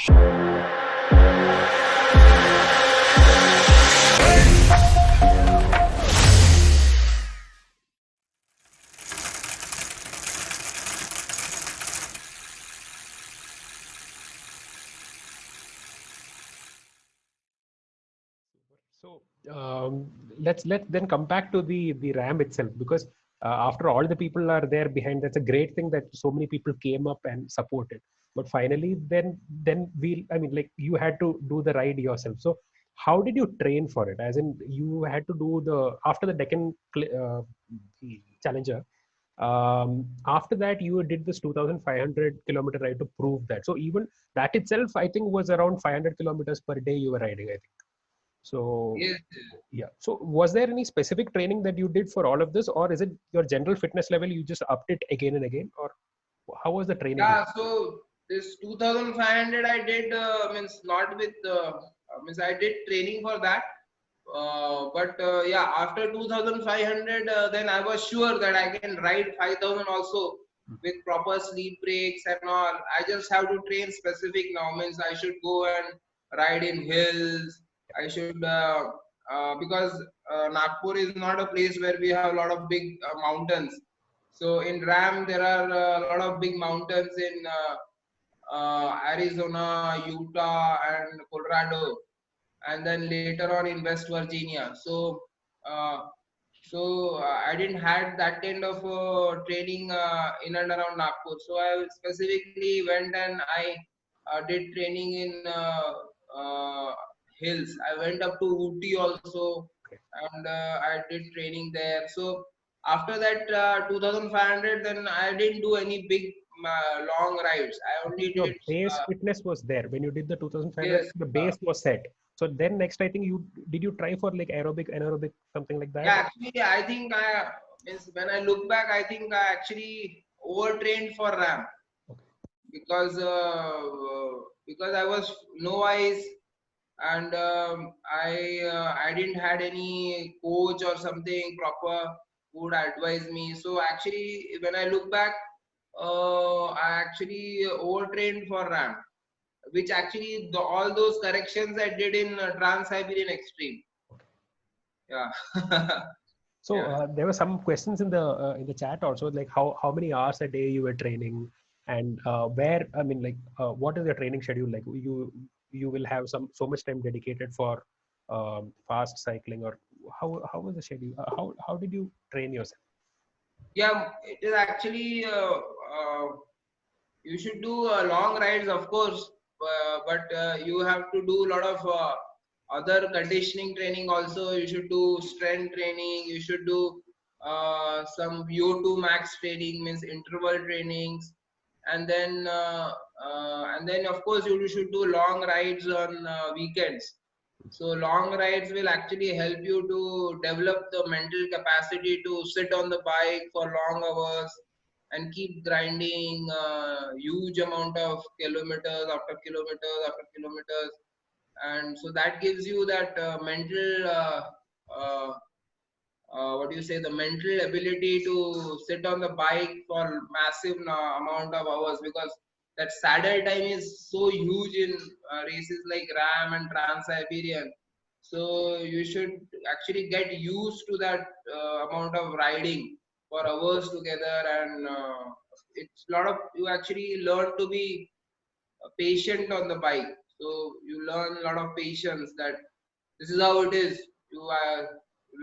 So let's then come back to the RAM itself, because after all the people are there behind, that's a great thing that so many people came up and supported. But finally, then we, I mean, like you had to do the ride yourself. So how did you train for it? As in, you had to do the after the Deccan Challenger. After that, you did this 2,500-kilometer ride to prove that. So even that itself, I think, was around 500 kilometers per day you were riding, I think. So, Yes. yeah. So, was there any specific training that you did for all of this, or is it your general fitness level? You just upped it again and again, or how was the training Yeah, like? so this 2500 I did means not with means I did training for that. But yeah, after 2500, then I was sure that I can ride 5000 also with proper sleep breaks and all. I just have to train specific now. Means I should go and ride in hills. I should because Nagpur is not a place where we have a lot of big mountains. So in Ram there are a lot of big mountains in Arizona, Utah, and Colorado, and then later on in West Virginia. Uh, I didn't had that kind of training in and around Nagpur. So I specifically went and I did training in hills. I went up to Ooty also, and I did training there. So after that 2500, then I didn't do any big long rides. I I think only your did base fitness was there when you did the 2,500. yes. The base was set. So then next, I think you did you try for like aerobic, anaerobic, something like that? Yeah, actually, I think I means when I look back, I think I actually overtrained for RAM Okay. because I was novice and I didn't had any coach or something proper who would advise me. So actually, when I look back, I actually overtrained for RAM, which actually all those corrections I did in Trans Siberian Extreme. Yeah. So Yeah. there were some questions in the chat also, like how many hours a day you were training, and where, I mean, like what is your training schedule like? You will have so much time dedicated for fast cycling, or how was the schedule? How did you train yourself? Yeah, it is actually you should do long rides, of course, but you have to do a lot of other conditioning training also. You should do strength training. You should do some VO2 max training, means interval trainings, and then of course you should do long rides on weekends. So long rides will actually help you to develop the mental capacity to sit on the bike for long hours and keep grinding huge amount of kilometers after kilometers after kilometers, and so that gives you that mental uh, what do you say, the mental ability to sit on the bike for massive amount of hours, because that saddle time is so huge in races like Ram and Trans Siberian. So you should actually get used to that amount of riding for hours together, and it's a lot of, you actually learn to be patient on the bike. So you learn a lot of patience, that this is how it is. You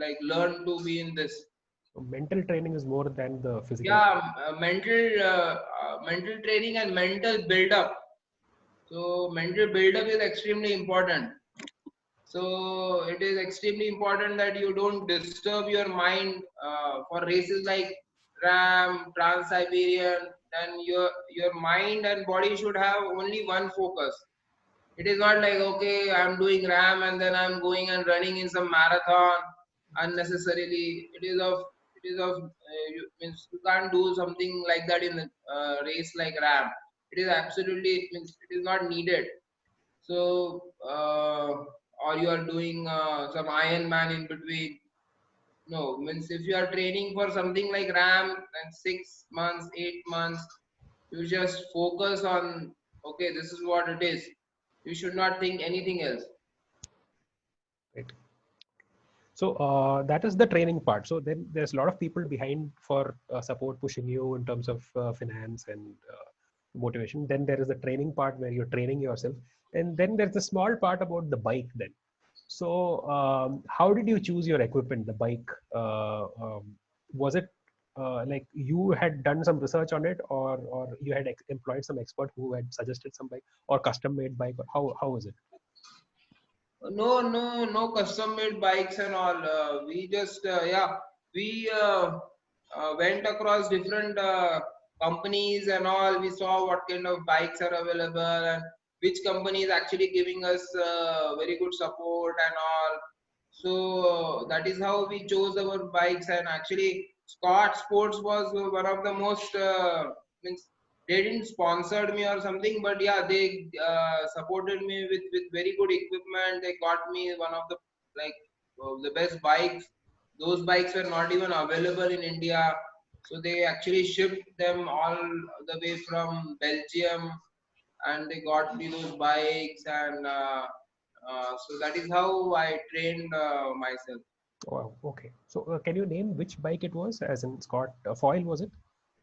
like learn to be in this. So mental training is more than the physical. Yeah, mental training and mental build up. So mental build up is extremely important. So it is extremely important that you don't disturb your mind for races like Ram, Trans Siberian. Then your mind and body should have only one focus. It is not like, okay, I'm doing Ram and then I'm going and running in some marathon unnecessarily. Means you can't do something like that in a race like Ram. It is absolutely, means it is not needed. So or you are doing some Iron Man in between. No, means if you are training for something like Ram, and 6 months, 8 months, you just focus on, okay, this is what it is. You should not think anything else. Right. So that is the training part. So then there's a lot of people behind for support, pushing you in terms of finance and motivation. Then there is the training part where you're training yourself, and then there's the small part about the bike. Then, so how did you choose your equipment? The bike, was it like you had done some research on it, or you had employed some expert who had suggested some bike, or custom made bike, or how was it? No custom made bikes and all. We just we went across different companies and all. We saw what kind of bikes are available and which company is actually giving us very good support and all. So that is how we chose our bikes. And actually, Scott Sports was one of the most means they didn't sponsored me or something, but yeah, they supported me with very good equipment. They got me one of the like the best bikes. Those bikes were not even available in India, so they actually shipped them all the way from Belgium, and they got me those bikes. And so that is how I trained myself. Wow. Okay. So can you name which bike it was? As in Scott Foil, was it?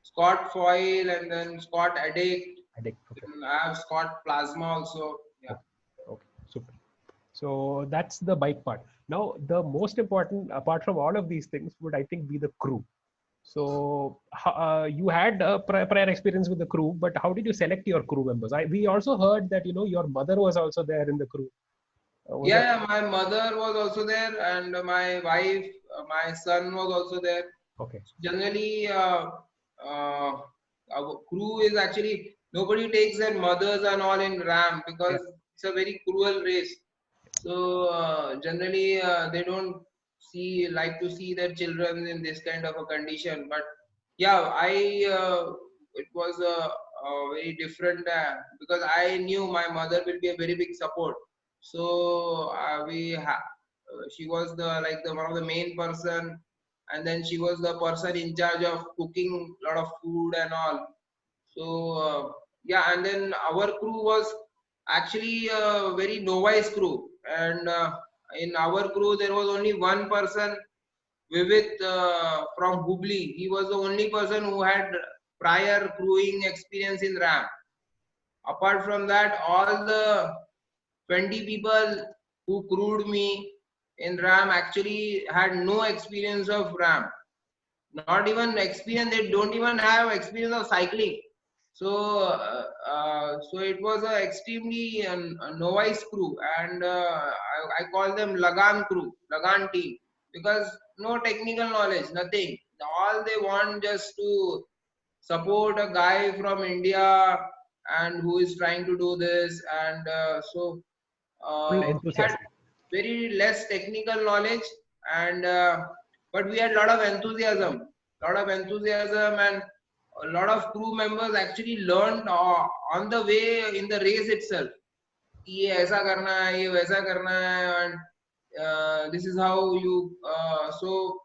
Scott Foil and then Scott Addict. Addict. Okay. And I have Scott Plasma also. Yeah. Okay. Okay. Super. So that's the bike part. Now, the most important, apart from all of these things, would I think be the crew. So you had a prior experience with the crew, but how did you select your crew members? We also heard that your mother was also there in the crew. Was Yeah, that yeah, my mother was also there, and my wife, my son was also there. okay? Generally, uh, our crew is actually nobody takes their mothers and all in RAM Yeah. because it's a very cruel race. So generally, they don't like to see their children in this kind of a condition. But yeah, it was a very different because I knew my mother will be a very big support. So she was the like the one of the main person, and then she was the person in charge of cooking a lot of food and all. So yeah, and then our crew was actually a very novice crew, and in our crew there was only one person, Vivit from Hubli. He was the only person who had prior crewing experience in RAM. Apart from that, all the 20 people who crewed me in RAM actually had no experience of RAM. Not even experience, they don't even have experience of cycling. So so it was a extremely a novice crew, and I call them Lagan crew, Lagan team, because no technical knowledge, nothing. All they want just to support a guy from India and who is trying to do this. And so Full we had enthusiasm. very less technical knowledge, and but we had a lot of enthusiasm, and a lot of crew members actually learned on the way in the race itself. ये ऐसा करना है, ये वैसा करना है, and this is how you so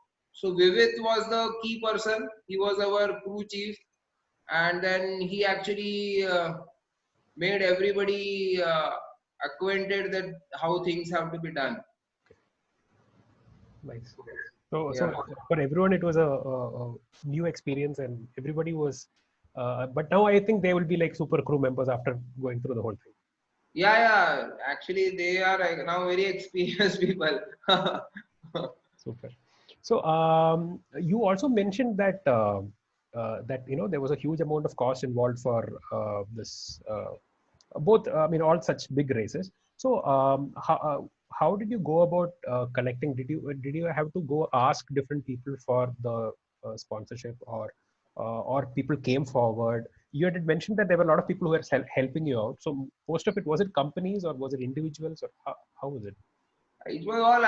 Vivit was the key person. He was our crew chief, and then he actually made everybody acquainted that how things have to be done. Nice. So Yeah. for everyone, it was a new experience, and everybody was. But now I think they will be like super crew members after going through the whole thing. Yeah. Actually, they are now very experienced people. Super. So you also mentioned that that there was a huge amount of cost involved for this both. I mean, all such big races. So how did you go about collecting? Did you have to go ask different people for the sponsorship, or people came forward? You had mentioned that there were a lot of people who were helping you out. So most of it, was it companies or was it individuals, or how was it? It was all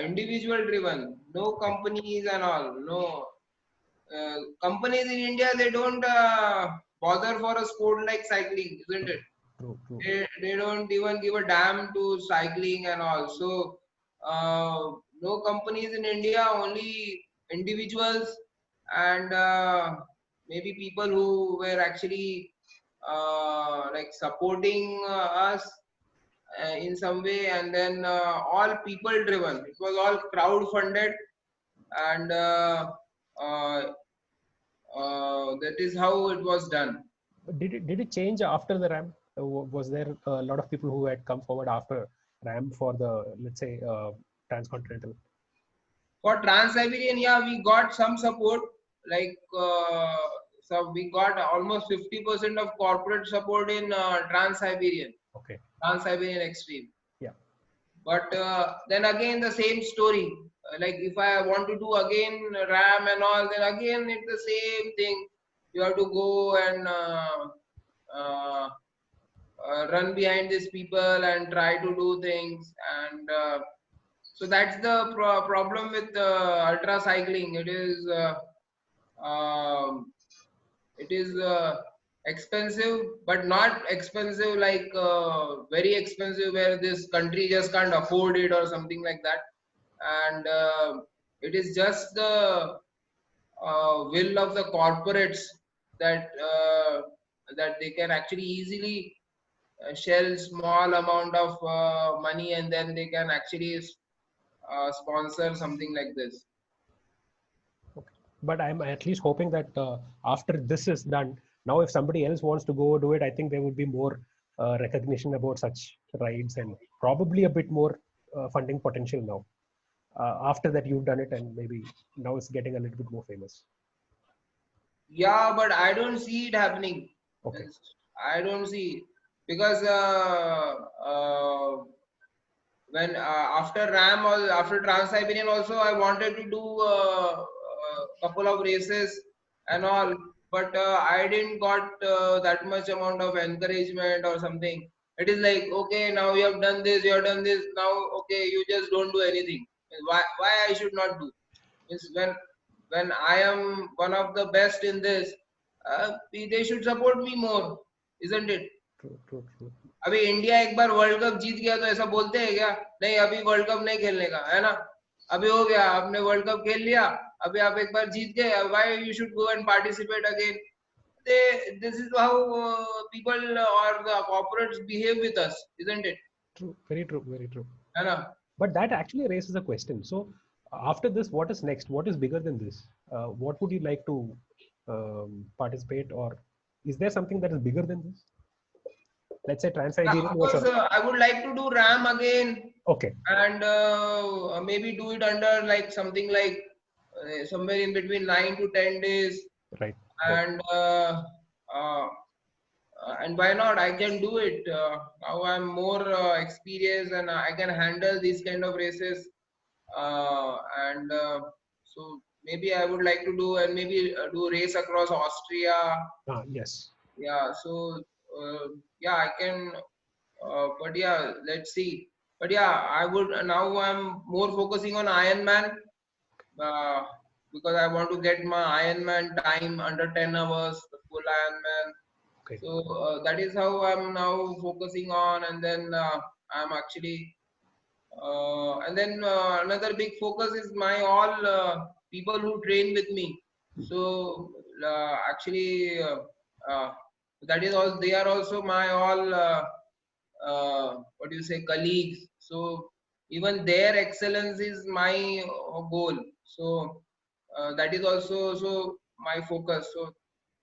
individual driven, no Okay. companies and all. No companies in India, they don't bother for a sport like cycling, isn't True, it? true, true. They don't even give a damn to cycling and all. So no companies in India, only individuals, and maybe people who were actually like supporting us. in some way, and then all people driven. It was all crowd funded, and uh, that is how it was done. Did it change after the RAM? Was there a lot of people who had come forward after RAM for the, let's say, transcontinental? For Trans-Siberian, yeah, we got some support. Like so, we got almost 50% of corporate support in Trans-Siberian, Okay. Trans-Siberian Extreme. Yeah. But then again, the same story. Like if I want to do again RAM and all, then again it's the same thing. You have to go and uh, run behind these people and try to do things, and so that's the problem with ultra cycling. It is expensive, but not expensive like very expensive where this country just can't afford it or something like that. And it is just the will of the corporates that that they can actually easily shell small amount of money, and then they can actually sponsor something like this. Okay. But I'm at least hoping that after this is done, now if somebody else wants to go do it, I think there would be more recognition about such rides and probably a bit more funding potential now. After that, you've done it, and maybe now it's getting a little bit more famous. Yeah, but I don't see it happening. Okay. I don't see, because when after RAM or after Trans-Siberian also, I wanted to do a couple of races and all, but I didn't got that much amount of encouragement or something. It is like, okay, now you have done this, you have done this, now okay, you just don't do anything. Why I should not do? Means when I am one of the best in this, they should support me more, isn't it? True, true, true. अभी India एक बार world cup जीत गया तो ऐसा बोलते हैं क्या? नहीं, अभी वर्ल्ड कप नहीं खेलने का है ना, अभी हो गया, आपने वर्ल्ड कप खेल लिया, अभी आप एक बार जीत गए, why you should go and participate again? This is how people or the corporates behave with us, isn't it? True, very true, very true. है ना? But that actually raises a question. So, after this, what is next? What is bigger than this? What would you like to participate, or is there something that is bigger than this? Let's say Trans-Siberian Of was course, I would like to do RAM again, okay. and maybe do it under like something like somewhere in between 9 to 10 days, Right. and uh, and why not? I can do it. Now I'm more experienced, and I can handle these kind of races, and so maybe I would like to do, and maybe do race across Austria. Yes. Yeah, so yeah, I can, but yeah, let's see. But yeah, I would now I'm more focusing on Ironman, uh, because I want to get my Ironman time under 10 hours, the full Ironman. Okay. So that is how I'm now focusing on, and then I'm actually, and then another big focus is my all people who train with me. So actually, that is all. They are also my all what do you say, colleagues. So even their excellence is my goal. So that is also so my focus.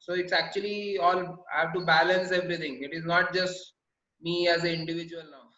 So it's actually all, I have to balance everything. It is not just me as an individual now.